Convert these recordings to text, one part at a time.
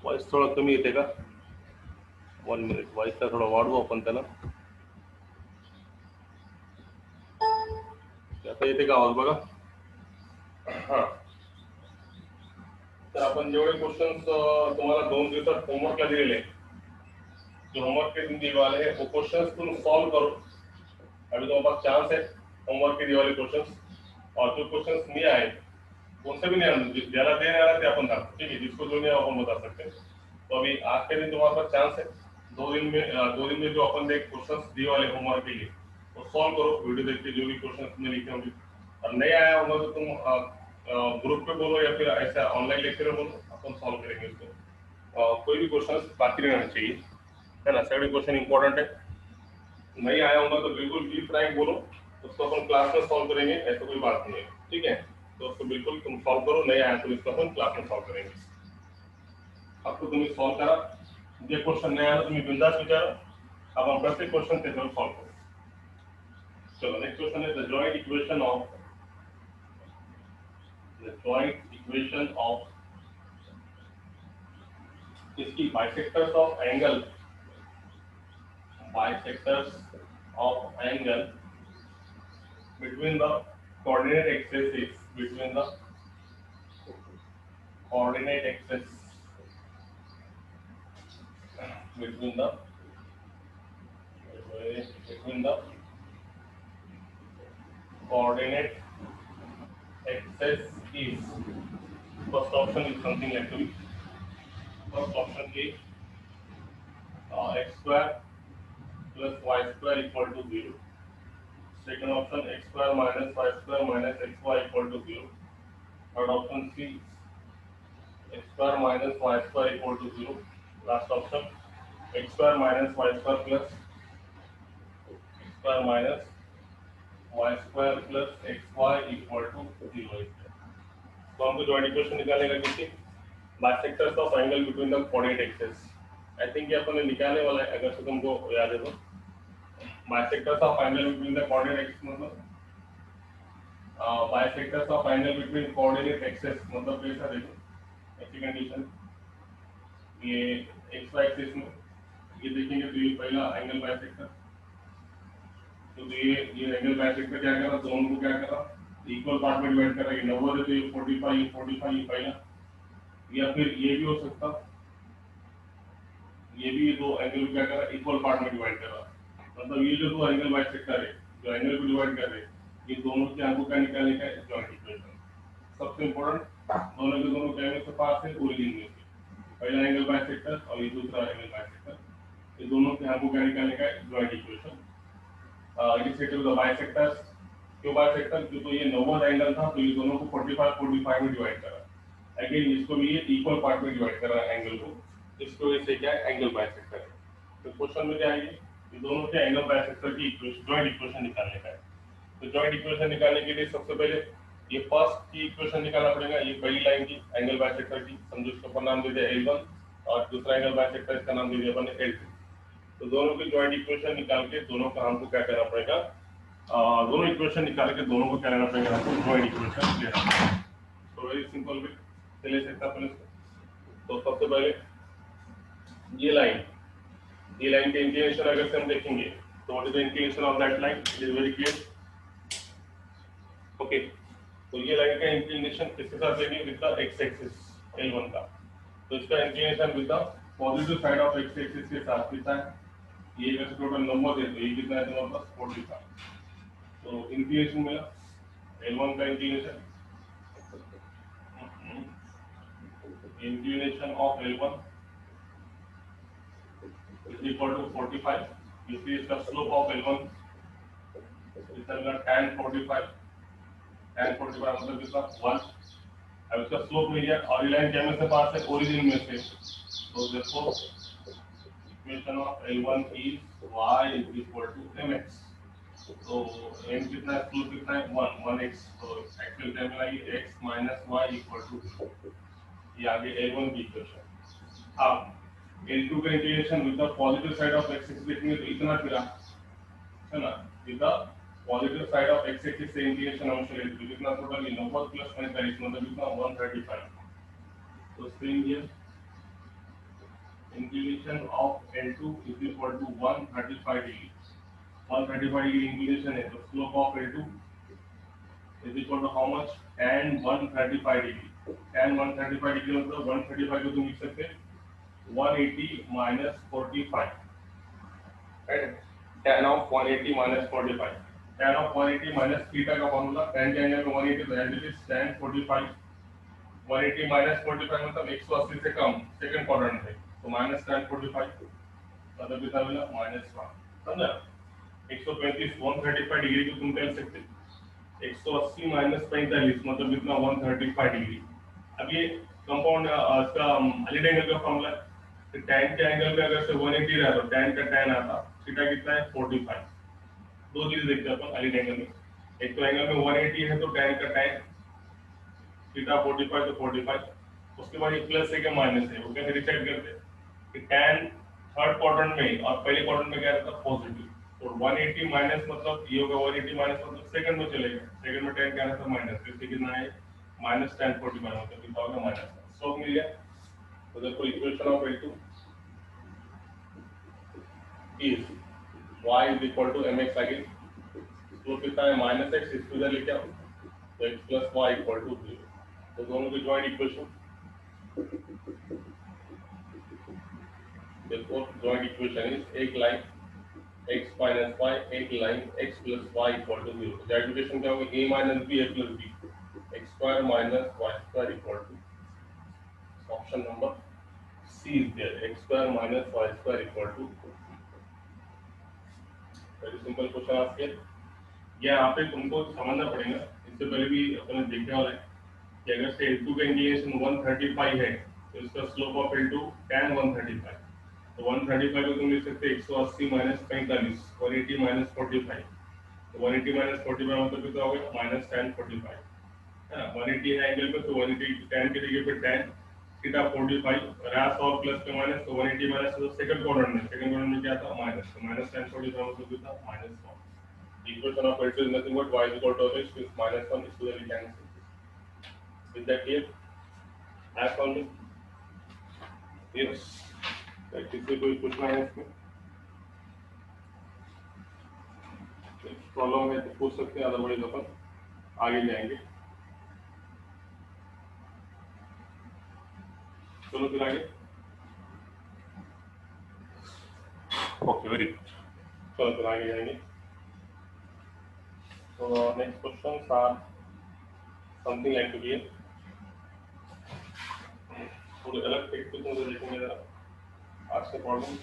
Voice थोड़ा कमी येते का? 1 मिनिट, वॉइसला थोडा वाढवू आपण त्याला. आता येते का आवाज बघा? हां. तर आपण जेवढे क्वेश्चन्स तुम्हाला 2 दिवसात होमवर्कला दिलेले, जो होमवर्क के दिन दिए वाले हैं वो क्वेश्चंस तुम सॉल्व करो. अभी तुम्हारे पास चांस है होमवर्क के दिए वाले क्वेश्चंस, और जो क्वेश्चंस नहीं आए उनसे भी नहीं आने, ज्यादा देर आ रहा थे अपन था, ठीक है, जिसको जो नहीं आया अपन बता सकते. तो अभी आज के दिन तुम्हारे पास चांस है, 2 दिन में जो अपन ने क्वेश्चंस दिए वाले होमवर्क के लिए वो सॉल्व करो. वीडियो देख के जो भी क्वेश्चंस तुमने लिखे होंगे, और नहीं आया होगा तो तुम ग्रुप पे बोलो या फिर ऐसा ऑनलाइन लेक्चर में बोलो, अपन सॉल्व करेंगे उसको. कोई भी क्वेश्चन बाकी नहीं रहना चाहिए, है ना. सभी क्वेश्चन इंपॉर्टेंट है. नहीं आया होगा तो बिल्कुल बी फ्रैंक बोलो, उसको अपन क्लास में सॉल्व करेंगे, ऐसा कोई बात नहीं है, ठीक है. तो उसको बिल्कुल तुम सॉल्व करो, नहीं आया तो इसको अपन क्लास में सॉल्व करेंगे. अब तो तुम्हें सॉल्व करा, जे क्वेश्चन नहीं आया तो तुम्हें बिंदास विचारो, अब हम प्रत्येक क्वेश्चन के जरूर सॉल्व करो. चलो नेक्स्ट क्वेश्चन है द जॉइंट इक्वेशन ऑफ इसकी bisectors of angle between the coordinate axes between the coordinate axes between the coordinate axes is, first option is something like to be, first option is x square plus y square equal to 0. Second option x square minus y square minus xy equal to 0. Third option C, x square minus y square equal to 0. Last option x square minus y square plus x square minus y square plus xy equal to 0. तो हमको joint equation निकालने का किसी bisectors of angle between the coordinate axis. I think ये अपन ने निकालने वाला है, अगर से तुमको याद है तो. Bisectors of angle between the coordinate axis मतलब bisectors of angle between coordinate axis मतलब कैसा देखो, ऐसी कंडीशन ये एक्स वाई एक्सिस में ये देखेंगे तो ये पहला एंगल बाइसेक्टर. तो ये एंगल बाइसेक्टर क्या कर रहा, दोनों को क्या कर रहा, इक्वल पार्ट में डिवाइड कर रहा है. ये 90 है तो ये 45, ये 45 ये पहला, या फिर ये भी हो सकता, ये भी दो एंगल क्या कर रहा है, इक्वल पार्ट में डिवाइड कर रहा है. मतलब ये जो दो एंगल बाइसेक्टर है जो एंगल को डिवाइड कर रहे हैं, ये दोनों के हमको क्या निकालने का है, जॉइंट इक्वेशन. सबसे इंपॉर्टेंट दोनों के दोनों क्या में से पास है, ओरिजिन में से. पहला एंगल बाइसेक्टर और ये दूसरा एंगल बाइसेक्टर, ये दोनों के हमको क्या निकालने का है, जॉइंट इक्वेशन. ये सेट द बाइसेक्टर्स, क्यों बाइसेक्टर, क्योंकि ये 90 एंगल था तो ये दोनों को 45 में डिवाइड करा. अगेन इसको भी ये इक्वल पार्ट में डिवाइड कर रहा है एंगल को, इसको वजह क्या है, एंगल बाइसेक्टर है. तो क्वेश्चन में क्या आएगी, ये दोनों के एंगल बाइसेक्टर की जॉइंट इक्वेशन निकालने का है. तो जॉइंट इक्वेशन निकालने के लिए सबसे पहले ये फर्स्ट की इक्वेशन निकालना पड़ेगा. ये पहली लाइन की एंगल बाइसेक्टर की, समझो इसको अपन नाम दे दिया L1 और दूसरा एंगल बाइसेक्टर इसका नाम दे दिया अपन ने L2. तो दोनों की जॉइंट इक्वेशन निकाल के दोनों का हमको क्या करना पड़ेगा, दोनों इक्वेशन निकाल के दोनों को क्या लेना पड़ेगा, हमको जॉइंट इक्वेशन लेना पड़ेगा. तो वेरी सिंपल वे से ले सकते अपन इसको. तो सबसे पहले ये लाइन के इंक्लिनेशन अगर से हम देखेंगे तो what is the inclination of that line, it is very clear. Okay, तो ये लाइन का इंक्लिनेशन किसके साथ लेंगे, with the x axis L1 का. तो इसका inclination with the positive side of x axis के साथ कितना है, ये वैसे टोटल नंबर है तो ये कितना है तुम्हारे पास 45. तो इंक्लिनेशन मिला L1 का inclination of L1 is equal to 45. इसलिए इसका स्लोप ऑफ L1 इतना tan 45 मतलब कितना 1. अब इसका स्लोप मिल गया और ये लाइन क्या में से पास है, ओरिजिन में से. तो देखो equation of L1 is y is equal to mx. तो m कितना है, स्लोप कितना है 1x. तो एक्चुअल क्या मिला, ये x minus y equal to 0. ये आगे L1 की इक्वेशन. अब L2 का integration with the positive side of x axis देखेंगे तो इतना फिरा है ना, with the positive side of x axis से इंटीग्रेशन हम चले तो कितना टोटल, ये 90 प्लस 45 मतलब कितना 135. तो सेम ये inclination of L2 is equal to 135 degree. 135 degree inclination है, तो slope of L2 is equal to how much? Tan 135 degree. Tan 135 degree मतलब 135 को तुम लिख सकते हैं 180 minus 45. Right? Tan of 180 minus 45. Tan of 180 minus theta का फॉर्मूला tan के एंगल में 180 तो as it is tan 45. 180 minus 45 मतलब 180 से कम सेकंड क्वाड्रेंट है तो minus tan 45 मतलब कितना मिला -1. समझा? 135 135 डिग्री को तुम कह सकते 180 माइनस 45 मतलब कितना 135 डिग्री. अब ये कंपाउंड इसका अलिड एंगल का फॉर्मूला है. tan के एंगल में अगर से 180 रहा तो tan का tan आता थीटा कितना है 45. दो चीज देखते हैं अपन अलिड एंगल में. एक तो एंगल में 180 है तो tan का tan थीटा 45 तो 45. उसके बाद ये प्लस है क्या माइनस है वो कैसे डिसाइड करते हैं कि tan थर्ड क्वाड्रेंट में और पहले क्वाड्रेंट में क्या रहता है पॉजिटिव. तो 180 माइनस मतलब ये होगा 180 माइनस मतलब सेकंड में चलेगा. सेकंड में tan क्या रहता है माइनस. इससे कितना है माइनस tan 45 मतलब कितना होगा माइनस. सो मिल गया. तो देखो equation of L2 is y is equal to mx again. तो कितना है माइनस एक्स इसको इधर लेके आओ तो x plus y equal to 0. तो दोनों की जॉइंट इक्वेशन देखो जॉइंट इक्वेशन इज एक लाइन x माइनस y एक line x plus y equal to 0. Joint equation क्या होगा a minus b a plus b x square minus y square equal to option number C is there. X square minus y square equal to. Very simple question asked here. यह यहाँ पे तुमको समझना पड़ेगा. इससे पहले भी अपने देखने वाला है कि अगर से L2 का इंक्लिनेशन 135 है तो इसका स्लोप ऑफ L2 tan 135. तो 135 को तुम लिख सकते 180 माइनस 45 180 माइनस 45. तो 180 माइनस 45 मतलब कितना होगा माइनस tan 45 है ना. 180 है एंगल पे तो 180 tan की जगह पे tan थीटा 45 रास और प्लस के माइनस तो 180 माइनस तो सेकंड क्वाड्रेंट में क्या था माइनस. तो माइनस tan 45 मतलब कितना -1. Equation of L2 is nothing but y is equal to x with -1 is to the cancel. Is that clear? Have solving? Yes. किससे कोई पूछना है इसमें? प्रॉब्लम है तो पूछ सकते हैं अदरवाइज अपन आगे जाएंगे. चलो फिर आगे. Okay very good. चलो फिर आगे जाएंगे. So next questions are something like here. थोड़े अलग टेक्निक में देखेंगे जरा आज के प्रॉब्लम.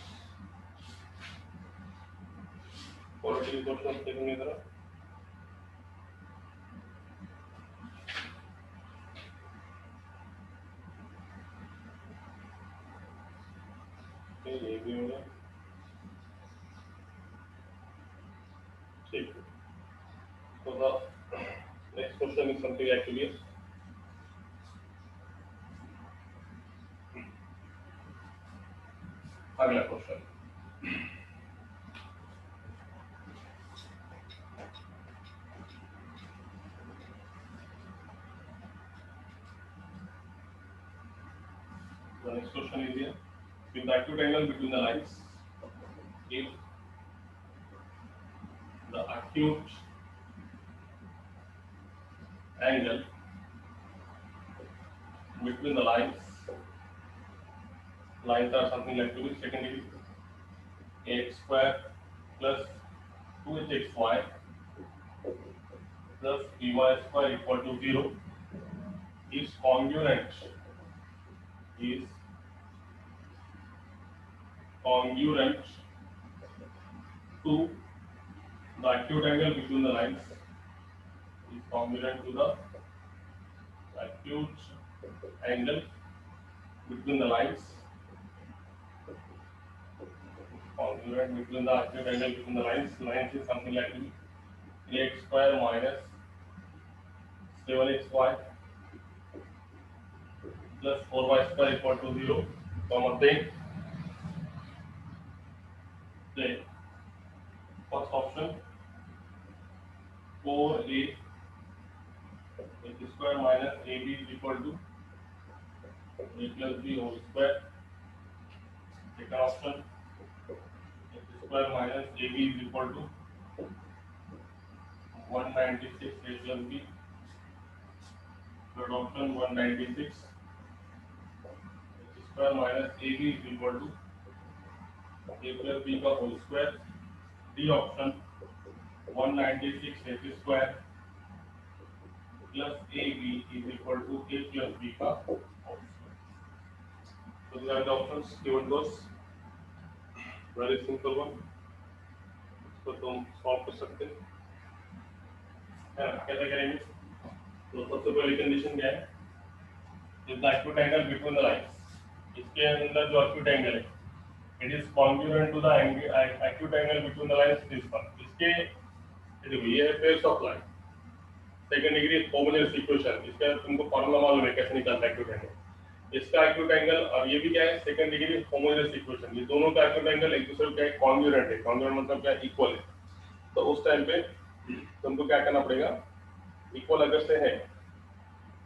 क्वालिटी क्वेश्चन देखेंगे जरा. ये भी हो गया. ठीक है. So the next question is something like here. अगला question. The next question is here. With the acute angle between the lines, if the acute angle between the lines are something like to be second degree x square plus 2hxy plus by square equal to 0 is congruent to the acute angle between the lines is congruent to the acute angle between the lines congruent between the acute angle between the lines is something like x square minus 7xy plus 4y square equal to 0. Comma then first option 4a x square minus ab is equal to a plus b whole square second option x square minus ab is equal to 196 a plus b. Third option 196 x square minus ab is equal to a plus b का whole square. D option 196 x square plus ab is equal to a plus b का whole square. So these are the options given to us. Very simple one. इसको तुम solve कर सकते हैं. कैसे करेंगे? तो सबसे पहली कंडीशन क्या है? If the acute angle between the lines, इसके अंदर जो acute angle है, it is congruent to the acute angle between the lines this one. इसके देखो ये है pairs of line. Second degree homogeneous equation. इसका तुमको फॉर्मूला मालूम है कैसे निकलता है acute angle. इसका acute angle और ये भी क्या है? Second degree homogeneous equation. ये दोनों का acute angle एक दूसरे के congruent है. Congruent मतलब क्या? Equal है. तो उस टाइम पे तुमको क्या करना पड़ेगा? इक्वल अगर से है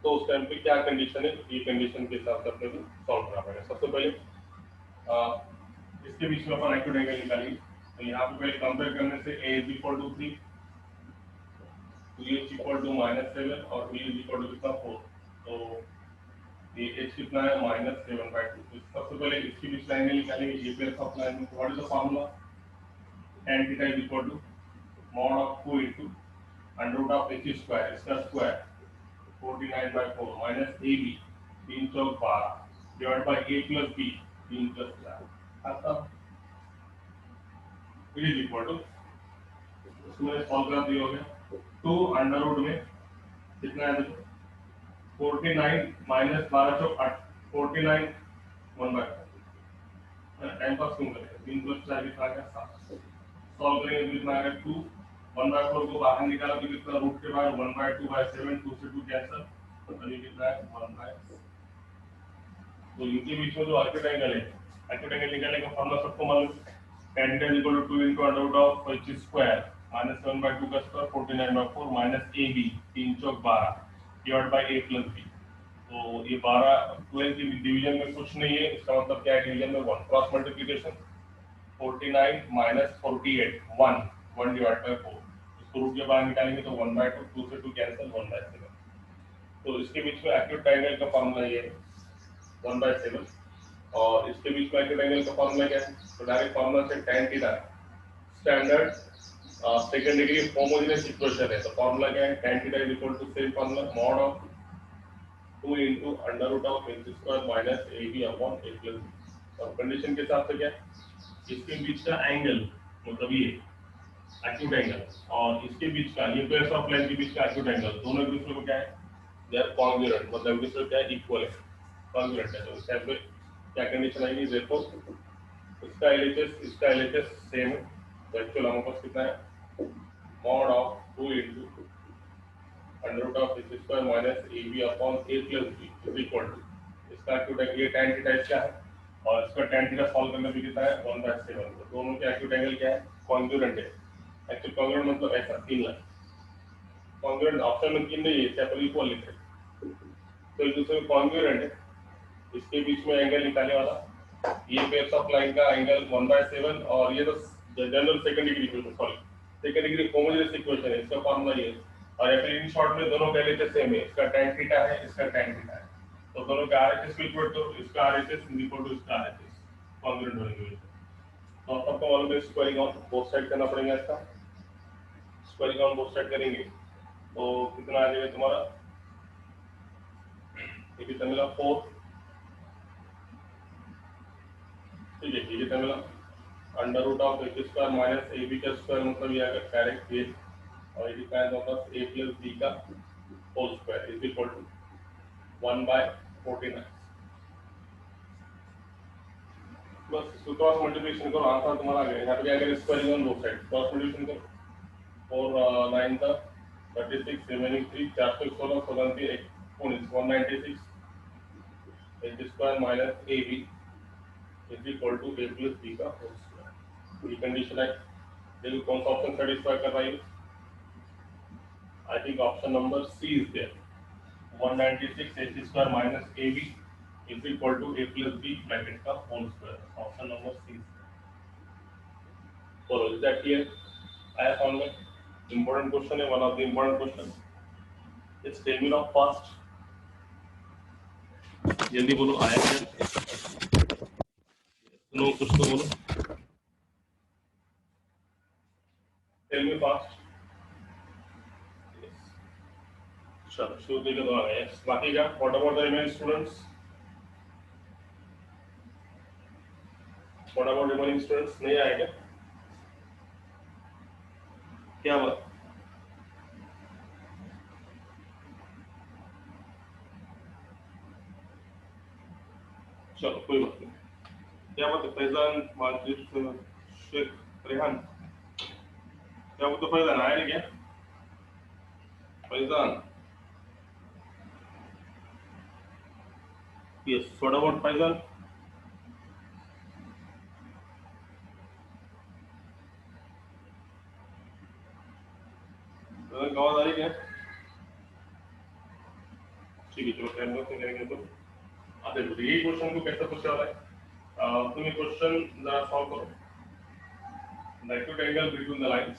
तो उस टाइम पे क्या कंडीशन है, ये कंडीशन के हिसाब से अपने को सॉल्व करना पड़ेगा. सबसे पहले इसके बीच में अपन एक्यूट एंगल निकालेंगे. तो यहाँ पे पहले कंपेयर करने से a is equal to 3, b is equal to -7 और b इज इक्वल टू कितना 4. तो ये h कितना है -7/2. सबसे पहले इसके बीच में एंगल निकालेंगे. ये pair of line. What is the formula? tan theta is equal to mod of 2 into under root of h square, इसका square 49/4 minus ab 3 Chowk 12 divided by a plus b 3 plus 4. खत्म. it is equal to इसमें solve कर दिया हो गया. 2 under root में कितना है? 49 minus 12 चौक 8 49 1/4. टाइम पास क्यों करें? 3 plus 4 कितना आ गया? 7. सॉल्व करेंगे तो कितना आएगा? 2 1/4 को बाहर निकाला तो कितना? रूट के बाद 1/2/7 2 से 2 कैंसिल. तो ये कितना है? 1/7. तो इनके बीच में जो एक्यूट एंगल है, एक्यूट एंगल निकालने का फॉर्मूला सबको मालूम है. tan θ = 2 into under root of h square -7/2 का square 49/4 minus ab 3 Chowk 12 divided by a plus b. तो ये 12 12 की डिवीजन में कुछ नहीं है. इसका मतलब क्या है? डिवीजन में 1 cross multiplication 49 minus 48 1 divided by 4. इसको रूट के बाहर निकालेंगे तो 1/2 2 से 2 कैंसिल 1/7. तो इसके बीच में एक्यूट एंगल का फॉर्मूला ये है 1/7 और इसके बीच में एक्यूट एंगल का फॉर्मूला क्या है? तो डायरेक्ट फॉर्मूला से tan theta standard second degree homogeneous equation है. तो फॉर्मूला क्या है? tan theta is equal to same formula mod of 2 into under root of h square minus ab upon a plus b. और condition के हिसाब से क्या है? इसके बीच का एंगल मतलब ये एक्यूट एंगल और इसके बीच का ये पेयर्स ऑफ लाइन के बीच का एक्यूट एंगल दोनों एक दूसरे को क्या है? दे आर कॉन्ग्रुएंट मतलब एक दूसरे को क्या है? इक्वल है, कॉन्ग्रुएंट है. तो इस टाइप पे क्या कंडीशन आएगी? देखो इसका LHS सेम है. तो एक्चुअल हमारे पास कितना है? mod of 2 into under root of h square minus ab upon a plus b is equal to इसका एक्यूट एंगल ये tan थीटा इसका है और इसका tan थीटा सॉल्व करने पे कितना है? 1/7. तो दोनों के एक्यूट एंगल क्या है? कॉन्ग्रुएंट है. एक्चुअल कॉन्ग्रुएंट मतलब ऐसा 3 लाइन. कॉन्ग्रुएंट ऑप्शन में 3 नहीं है, इससे अपन इक्वल लिख रहे हैं. तो एक दूसरे में कॉन्ग्रुएंट है. इसके बीच में एंगल निकालने वाला ये पेयर्स ऑफ लाइन का एंगल 1/7 और ये तो general second degree equation sorry second degree homogeneous equation है. इसका फॉर्मूला ये है. और या फिर इन शॉर्ट में दोनों का LHS सेम है. इसका tan थीटा है, इसका tan थीटा है. तो दोनों का RHS इक्वल टू इसका RHS इक्वल टू इसका RHS कॉन्ग्रुएंट होने की वजह से. तो आपको मालूम है स्क्वायरिंग ऑन बोथ साइड करना पड़ेगा. इसका स्क्वायरिंग ऑन बोथ साइड करेंगे तो कितना आ जाएगा तुम्हारा? ये कितना मिला? 4. ठीक है. ये कितना मिला? Under root of h square minus ab का स्क्वायर मतलब ये आएगा डायरेक्ट ये और ये कितना है तुम्हारे पास? a plus b का whole square is equal to 1/49. बस इसको क्रॉस मल्टीप्लिकेशन करो आंसर तुम्हारा आ गया. यहाँ पे क्या करें? Squaring on both side cross multiplication करो. 4 9 का 36 remaining 3 416 16 3 19 196 h square minus ab is equal to a plus b का होल स्क्वायर. ये कंडीशन है. देखो कौन सा ऑप्शन सेटिस्फाई कर रहा है? I think option number C is there. 196 h square minus ab is equal to A plus B bracket का होल स्क्वायर। ऑप्शन नंबर सी। बोलो इज दैट क्लियर? आया समझ में? इंपॉर्टेंट क्वेश्चन है, one of the important question. It's tell me now fast, जल्दी बोलो आया क्या? नो कुछ तो बोलो, टेल मी फास्ट। चलो शुरू करके दो आ गए। बाकी क्या what about the remaining students? What about remaining students? नहीं आए क्या? क्या बात? चलो कोई बात नहीं। क्या बात है फैजान, माजिद, शेख, रेहान? क्या वो तो फैजान आया नहीं क्या? Faizan, yes what about Faizan? Faizan की आवाज आ रही क्या? ठीक है चलो टाइम से करेंगे तो। अच्छा देखो यही क्वेश्चन को कैसे पूछा वाला है, तुम ये क्वेश्चन जरा सॉल्व करो। The acute angle between the lines.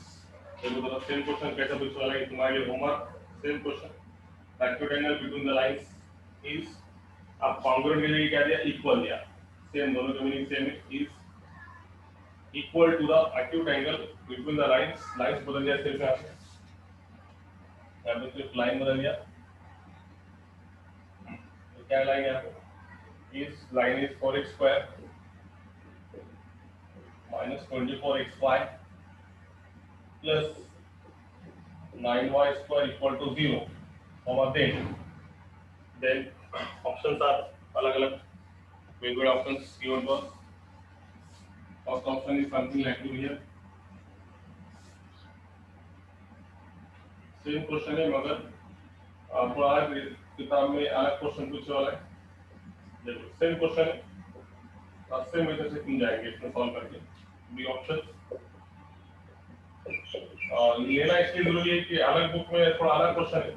देखो तो सेम क्वेश्चन कैसे पूछा वाला है तुम्हारे लिए homework. Same question, the acute angle between the lines is, आप कॉन्ग्रुएंट के लिए क्या दिया? इक्वल दिया। सेम, दोनों का मीनिंग सेम है। Is equal to the acute angle between the lines. Lines बदल दिया सिर्फ यहाँ पे सिर्फ लाइन बदल दिया। तो क्या लाइन यहाँ पे? इस line is 4x square minus 24xy plus 9y square equal to 0, और देन ऑप्शंस आर अलग अलग, वेगवेगळे options given to us. First option is something like two here. Same question है मगर थोड़ा अलग किताब में अलग क्वेश्चन पूछने वाला है। देखो सेम क्वेश्चन है, सेम मेथड से तुम जाएंगे इसमें सॉल्व करके। बी ऑप्शन लेना इसलिए जरूरी है कि अलग बुक में थोड़ा अलग क्वेश्चन है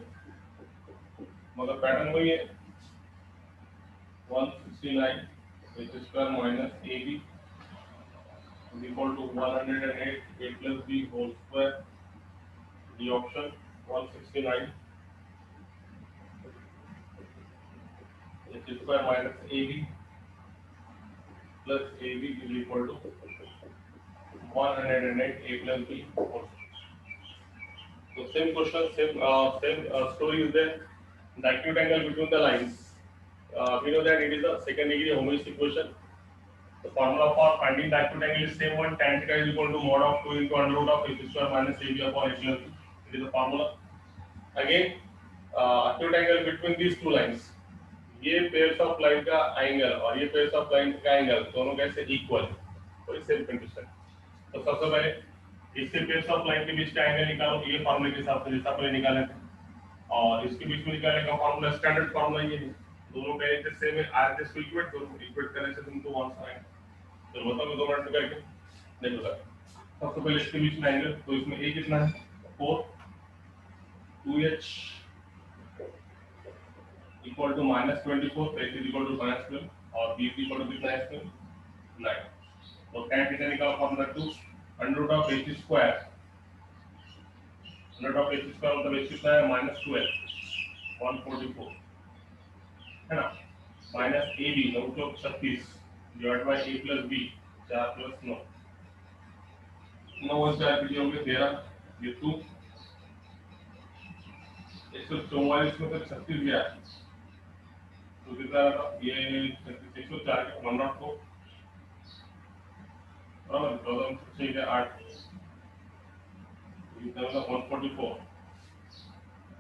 मगर पैटर्न वही है। 169 which is square minus AB is equal to 108 A plus B whole square। The option 169 which is square minus AB plus AB is equal to 108 A plus B whole square। So same question, same story is there. The acute angle between the lines. We know that it is a second degree homogeneous equation. The formula for finding the acute angle is same one, tan theta is equal to mod of 2 into under root of h square minus ab upon h plus b. It is the formula. Again, acute angle between these two lines. ये pairs of line का angle और ये pairs of line का angle दोनों कैसे equal? वही same condition। तो सबसे पहले इससे pairs of line के बीच का angle निकालो, ये formula के हिसाब से जैसा पहले निकाले थे। और इसके बीच में निकालने का formula standard formula ये है। दोनों का एक सेम है, आर एस इक्वेट, दोनों इक्वेट करने से तुमको वन आएगा। तो बताओ दो मिनट करके देखो सर। सबसे पहले इसके बीच में एंगल, तो इसमें ए कितना है? 4, 2h equal to minus 24, h is equal to minus 12 और b इज इक्वल टू कितना है इसमें? 9। तो tan थीटा निकालो formula 2 under root of h square, under root of h square मतलब h कितना है? माइनस 12 144 है ना, माइनस ए बी 9 चौक 36 divide by A plus B 4 plus 9, 9 और 4 की होंगे 13, ये 2 144 में से 36 गया तो कितना रहा? ये 104 के 104 बराबर 14 से 6 8 इतना मतलब 144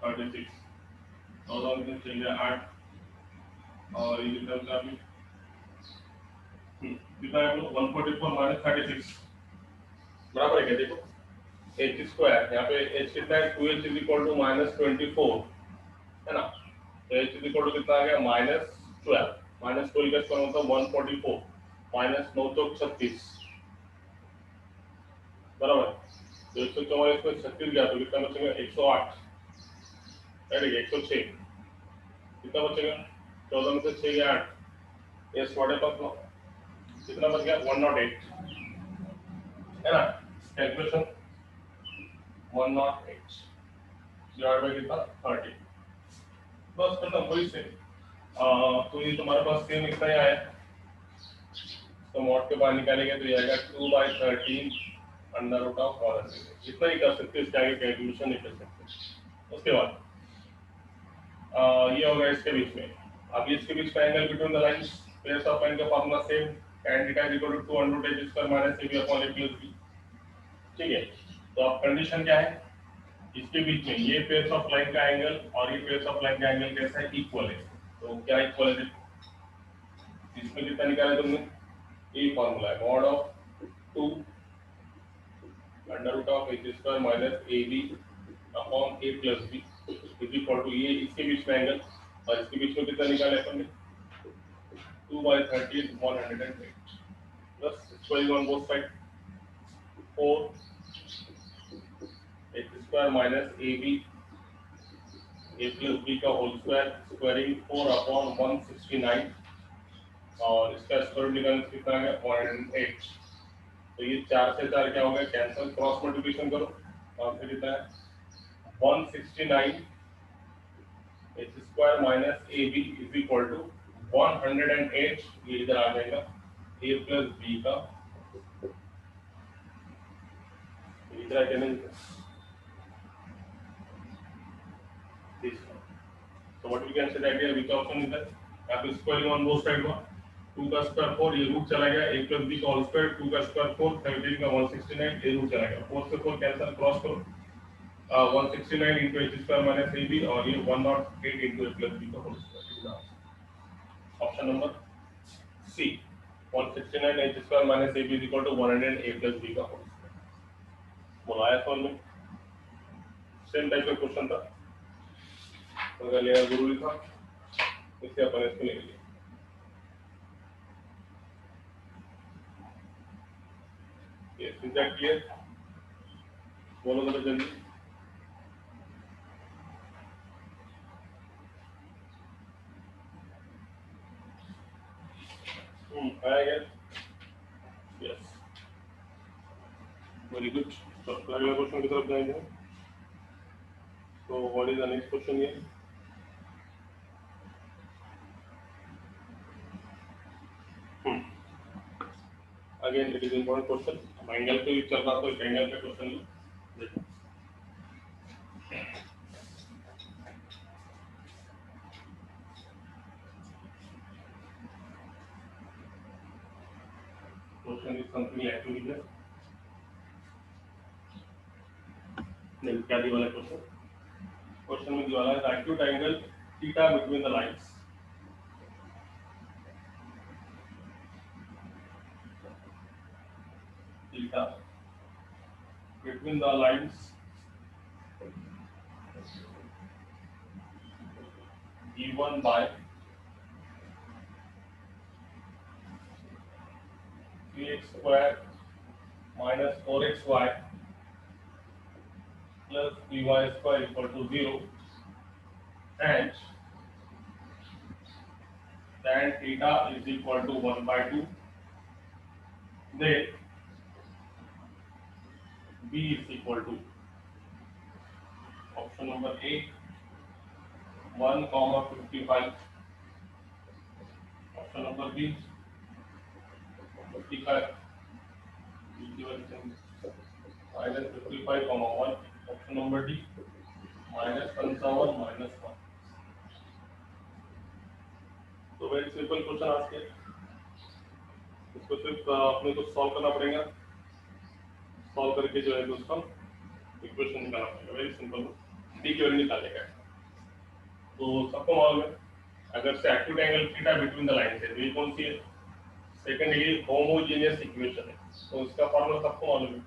36 14 से 6 8 और ये कितना का भी कितना है? 144 माइनस 36 बराबर है क्या? देखो h स्क्वायर यहाँ पे h कितना है? 2h is equal to minus 24 है ना, तो h इज इक्वल टू कितना आ गया? माइनस 12, माइनस 12 का स्क्वायर मतलब 144 माइनस 9 तो 36 बराबर। तो 144 में 36 गया तो कितना बचेगा? 108 है, 106 कितना बचेगा? 14 में से 6 गया 8 यस व्हाट है पास कितना बच गया 108 है ना कैलकुलेशन 108 डिवाइड बाय कितना 30 बस खत्म वही से तो ये तुम्हारे पास सेम इतना ही आया तो मॉड के बाहर निकालेंगे तो ये आएगा 2/13 अंडर रूट ऑफ 100 इतना ही कर सकते हैं इसके आगे कैलकुलेशन नहीं कर सकते उसके बाद ये होगा इसके बीच में अब इसके बीच का angle between the lines base of line का formula same tan theta is equal to 2 √h square minus ab upon a plus b ठीक है तो अब कंडीशन क्या है इसके बीच में ये फेस ऑफ लाइन का एंगल और ये फेस ऑफ लाइन का एंगल कैसा है इक्वल है तो क्या इक्वल है इसमें कितना निकाला तुमने ये फार्मूला है mod of 2 under root of h square minus ab upon a plus b is equal to ये इसके बीच में एंगल और इसके बीच में कितना निकाला अपन ने 2/13 108 plus squaring on both sides 4 h square minus ab a plus b का होल स्क्वायर स्क्वायरिंग 4 अपॉन 169 और इसका स्क्वायर निकालने से कितना है 108 तो ये 4 से 4 क्या हो गया कैंसिल क्रॉस मल्टीप्लिकेशन करो और फिर कितना है 169 h square minus ab is equal to 108 ये इधर आ जाएगा a प्लस b का इधर आ जाएगा so what we can say that here which option is that आप स्क्वायरिंग ऑन बोथ साइड हुआ 2 का स्क्वायर 4 ये रूट चला गया a प्लस b का होल स्क्वायर 2 का स्क्वायर 4 13 का 169 ये रूट चला गया 4 से 4 कैंसिल क्रॉस करो 169 into h square minus ab और ये 108 into a plus b का whole square option number C 169 h square minus ab is equal to 100 a plus b का होल स्क्वायर बोला है सॉल्व में सेम टाइप का question था अगर लेना जरूरी था इससे अपन इसको ले लिए ये सीधा क्लियर बोलो तो जल्दी आया गया यस वेरी गुड तो अगला क्वेश्चन की तरफ जाएंगे तो what is the next question ये again it is important question angle पे भी चल रहा तो एंगल पे क्वेश्चन देखो question is something like to this नहीं क्या दी वाला क्वेश्चन में दिया वाला है acute angle theta between the lines theta between the lines given by 3x square minus 4xy plus 3y square equal to 0 and tan theta is equal to 1/2 then b is equal to option number A 1,55 option number B 55 minus 55,1 option number D minus 55 minus 1 तो very simple question आज के इसको सिर्फ अपने को solve करना पड़ेगा solve करके जो है उसका इक्वेशन निकालना पड़ेगा वेरी सिंपल डी की वैल्यू निकालने का तो सबको मालूम है अगर से acute angle theta between the lines है तो ये कौन सी है सेकंड ये होमोजेनियस इक्वेशन है तो इसका फार्मूला सबको मालूम है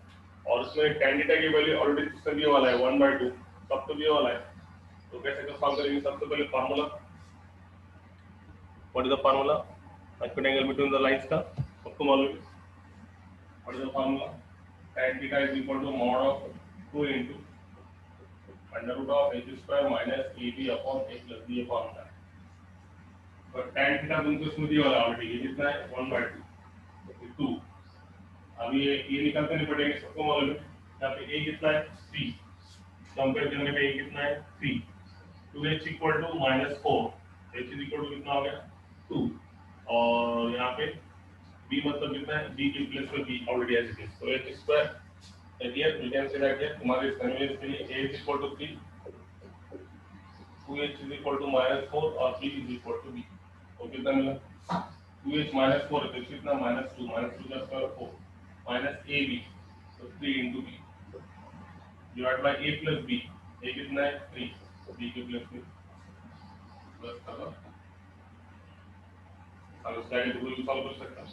और इसमें tan थीटा की वैल्यू ऑलरेडी सिस्टम दिया वाला है 1/2 सब तो दिया वाला है तो कैसे का सॉल्व करेंगे सबसे पहले formula what is the formula acute angle between the lines का सबको मालूम है what is the formula tan theta is equal to mod of 2 into under root of h square minus ab upon a plus b upon that और tan theta तुमको इसमें दिया वाला already, ये कितना है 1/2 2। अब ये निकालते नहीं पड़ेंगे, सबको मालूम है यहाँ पे a कितना है 3, कंपेयर करने पे a कितना है 3, 2h equal to -4, h is equal to कितना हो गया 2, और यहाँ पे b मतलब कितना है, b की प्लेस पे b already as it is, तो h square here we can say that here तुम्हारे कन्वीनियंस के लिए a is equal to 3, 2h is equal to -4 और b is equal to b, तो कितना मिला 2h -4 है तो कितना -2, -2 का स्क्वायर 4 माइनस ab, तो 3 into b divide by a plus b, a कितना है 3, b के प्लेस में प्लस कर, हम इसका इंटीग्रल सॉल्व कर सकते हैं।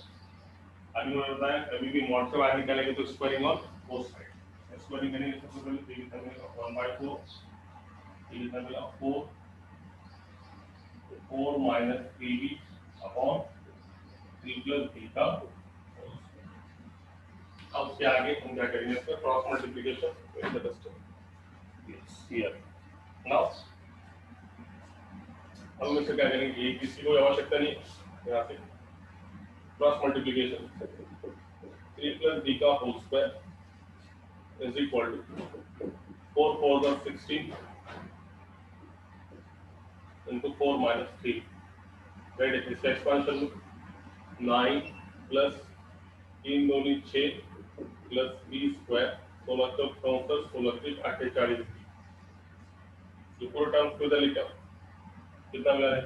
अभी मैंने बताया कभी भी मॉड से बाहर निकालेंगे तो squaring on both side, squaring करने के सबसे पहले 3 कितना मिलेगा 1/4, ये कितना मिला 4 minus 3b upon 3 plus b का। अब उसके आगे हम क्या करेंगे, इसका cross multiplication with the test here now. हम इससे क्या करेंगे, ये किसी को आवश्यकता नहीं यहाँ से क्रॉस मल्टीप्लिकेशन 3 plus b का whole square is equal to 4 4 का 16 into 4 minus 3, right? इसका एक्सपांशन 9 plus 3 दूनी 6 plus b स्क्वायर 16 चौक 64 16 3 48, ये पूरा टर्म को इधर लिखा कितना मिला है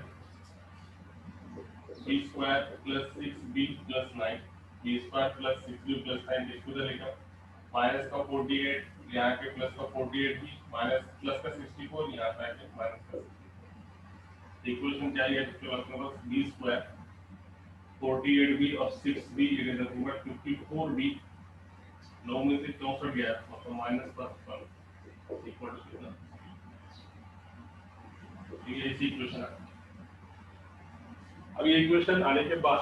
b square plus 6b plus 9, b square plus 6b plus 9 इसको इधर लिखा, माइनस का 48 यहाँ के प्लस का 48 भी माइनस प्लस का 64 यहाँ पे आके माइनस का इक्वेशन क्या है, इसके बाद में बस b स्क्वायर 48b और 6b it is nothing but 54b, 9 में से 64 गया मतलब माइनस +1 इक्वल टू कितना, ये इसी इक्वेशन है। अब ये इक्वेशन आने के बाद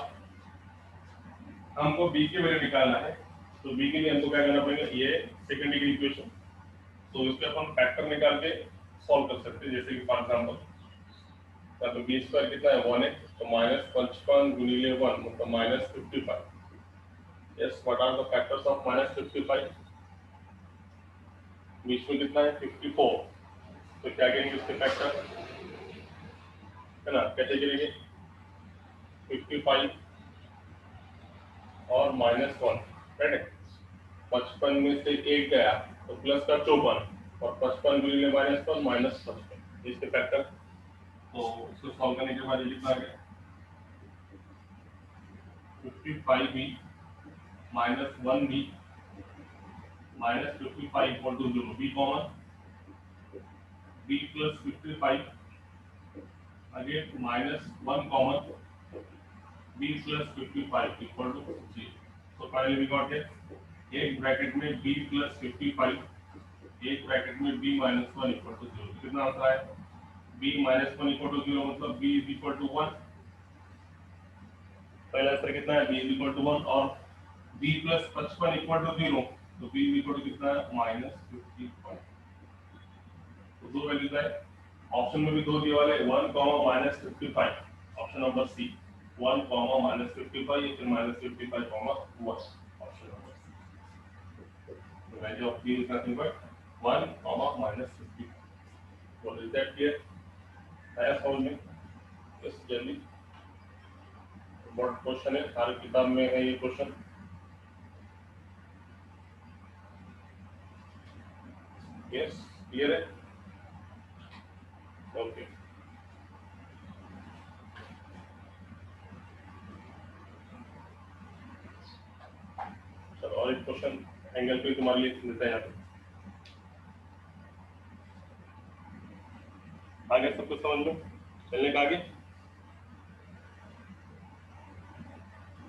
हमको b की वैल्यू निकालना है, तो b के लिए हमको क्या करना पड़ेगा, ये सेकंड डिग्री इक्वेशन, तो इसके अपन फैक्टर निकाल के सॉल्व कर सकते हैं, जैसे कि फॉर एग्जांपल तो b स्क्वायर कितना है 1 है, तो -55 गुणिले 1 मतलब -55, yes what are the factors of -55, बीच में कितना है 54, तो क्या करेंगे इसके फैक्टर है ना, कैसे करेंगे 55 और -1, राइट है, 55 में से 1 गया तो प्लस का 54 और 55 गुणिले -1 -55 इसके फैक्टर, तो इसको सॉल्व करने के बाद ये कितना आ गया 55b -1b -55 equal to 0, b common b plus 55 again -1 common b plus 55 equal to 0, तो फाइनली वी गॉट इट, एक ब्रैकेट में b plus 55, एक ब्रैकेट में b -1 इक्वल टू 0, कितना आंसर आया b -1 इक्वल टू 0 मतलब b इज इक्वल टू 1, पहला answer कितना है b इज इक्वल टू 1 और b plus 55 इक्वल टू 0, तो b इज इक्वल टू कितना है -55, तो दो वैल्यूज है, ऑप्शन में भी दो दिए वाले 1, -55, ऑप्शन नंबर सी 1, -55 या फिर -55, 1, option number C, the value of b is nothing but 1, -55, so is that clear? आया समझ में? यस जल्दी, इम्पोर्टेंट क्वेश्चन है, सारी किताब में है ये क्वेश्चन, यस क्लियर है, ओके चलो और एक क्वेश्चन एंगल पे तुम्हारे लिए देता है यहाँ पे, आगे सब कुछ समझ लो, चलने का आगे,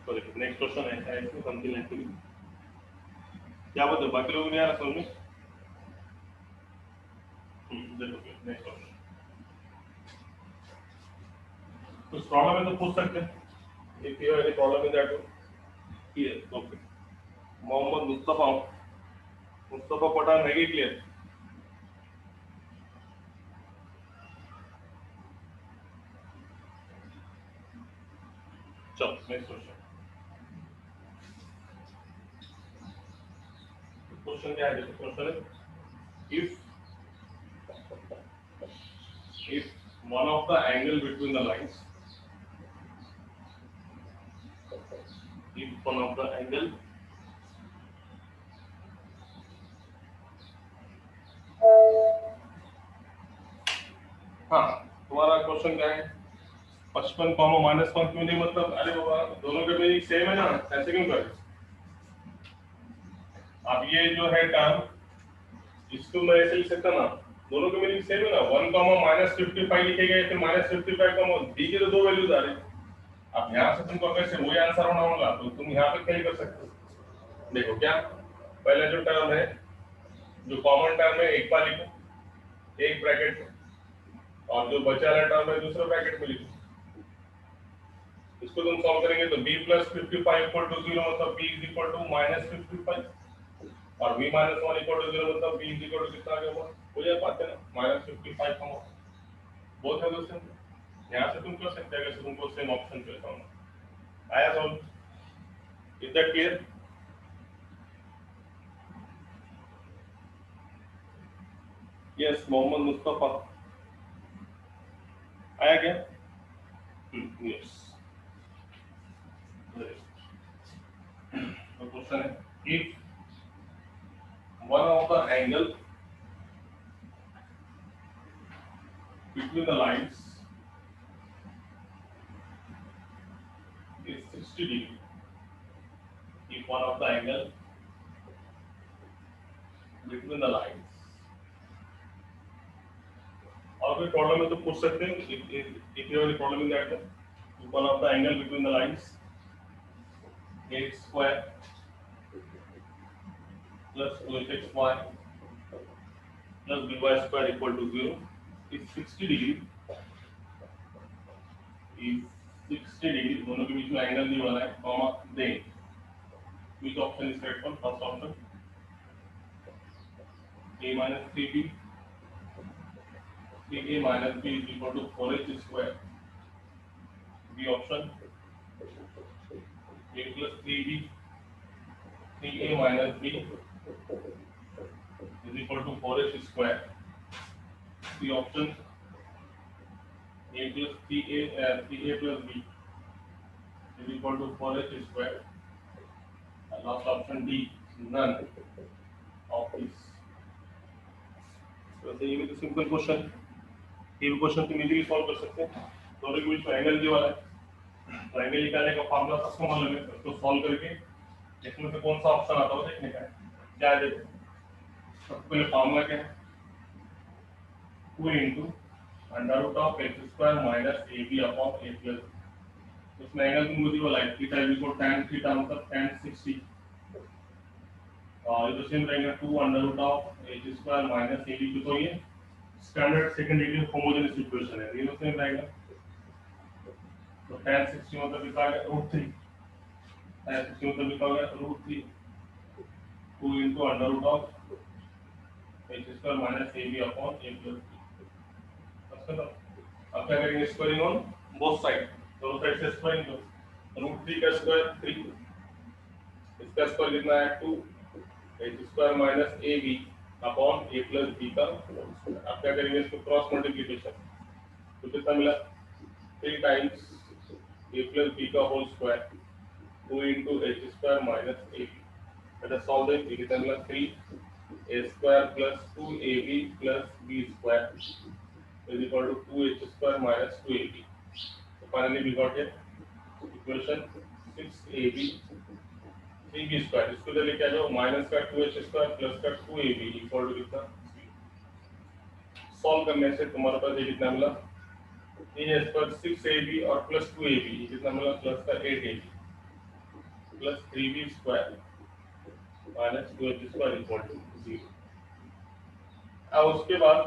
तो देखो नेक्स्ट क्वेश्चन है इसमें समथिंग लाइक क्या बोलते हैं, बाकी लोग नहीं आ रहा समझ में, देखो नेक्स्ट क्वेश्चन कुछ प्रॉब्लम है तो पूछ सकते हैं, if you have any problem in that here, okay Mohammad Mustafa Pathan है क्लियर, चलो नेक्स्ट क्वेश्चन। क्वेश्चन क्या है? देखो क्वेश्चन है, if one of the angle between the lines, if one of the angle, हाँ तुम्हारा क्वेश्चन क्या है? 55 कॉमा -1 क्यों नहीं? मतलब अरे बाबा दोनों के बीच सेम है ना, ऐसे क्यों कर? अब ये जो है टर्म, इसको मैं ऐसे लिख सकता ना, दोनों के मीनिंग सेम है ना, 1 कॉमा -55 लिखेगा या फिर -55 कॉमा डी के तो दो वैल्यूज आ रही। अब यहाँ से तुमको अगर से वही आंसर होना होगा तो तुम यहाँ पे क्या कर सकते हो? देखो क्या, पहला जो टर्म है, जो कॉमन टर्म है एक बार लिखो एक ब्रैकेट में, और जो बचा वाला टर्म है दूसरे ब्रैकेट में लिखो। इसको तुम सॉल्व करेंगे तो b + 55 = 0 मतलब b = -55 और v - 1 = 0 मतलब b = कितना आ गया? हो जाए बात है ना, -55 कम बहुत है दोस्तों। यहाँ से तुम कर सकते हैं अगर तुमको सेम ऑप्शन चलता हूँ। आया solve? Is that clear? Yes Mohammad Mustafa आया क्या? यस। तो क्वेश्चन है, if one of the angle between the lines is 60 degree, if one of the angle between the lines, और कोई प्रॉब्लम है तो पूछ सकते हैं। if you have any problem in that, if one of the angle between the lines x square plus 2xy plus by square equal to 0 is 60 degree, is 60 degree, दोनों के बीच में एंगल नहीं बना है, comma they, which option is correct one? First option a minus 3b, 3a minus b is equal to 4h square. B option a plus 3b, 3a minus b is equal to 4h square. C option a plus 3a plus b is equal to 4h square. And last option D, none of these. तो ये भी तो simple question, ये भी question तुम easily solve कर सकते हैं। दोनों के बीच में एंगल दिया वाला है, तो एंगल निकालने का फार्मूला सबको मालूम है, उसको सॉल्व करके इसमें से कौन सा ऑप्शन आता है देखने का है। क्या है देखो, सबसे पहले फार्मूला क्या है, 2 into √(x² - ab/a plus, उसमें एंगल तुमको दिया वाला है थीटा इक्वल tan थीटा मतलब tan 60, और ये तो सेम रहेगा 2 √(h² - ab, तो ये standard second degree homogeneous equation है, ये तो सेम रहेगा। तो tan 60 मतलब कितना आ गया? √3, tan 60 मतलब कितना हो गया? √3, 2 into √(h² - ab/a plus, बस खत्म। अब क्या करेंगे? स्क्वायरिंग ऑन बोथ साइड, दोनों साइड से स्क्वायरिंग करो। √3 का स्क्वायर 3, इसका स्क्वायर कितना है? 2, h² - ab/a plus b का। अब क्या करेंगे? इसको क्रॉस मल्टीप्लिकेशन, तो कितना मिला? 3 times a plus b का whole square, 2 into h² - ab, let us solve it। कितना मिला? 3a² plus 2ab plus b square is equal to 2h² minus 2ab. So finally we got it, equation 6ab 3b square, इसको इधर लेके आ जाओ, minus का 2h² plus का 2ab equal to कितना? Solve करने से तुम्हारे पास ये कितना मिला? a स्क्वायर 6ab और प्लस 2ab कितना मिला? प्लस का 8ab plus 3b square minus 2h² equal to 0। अब उसके बाद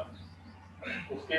उसके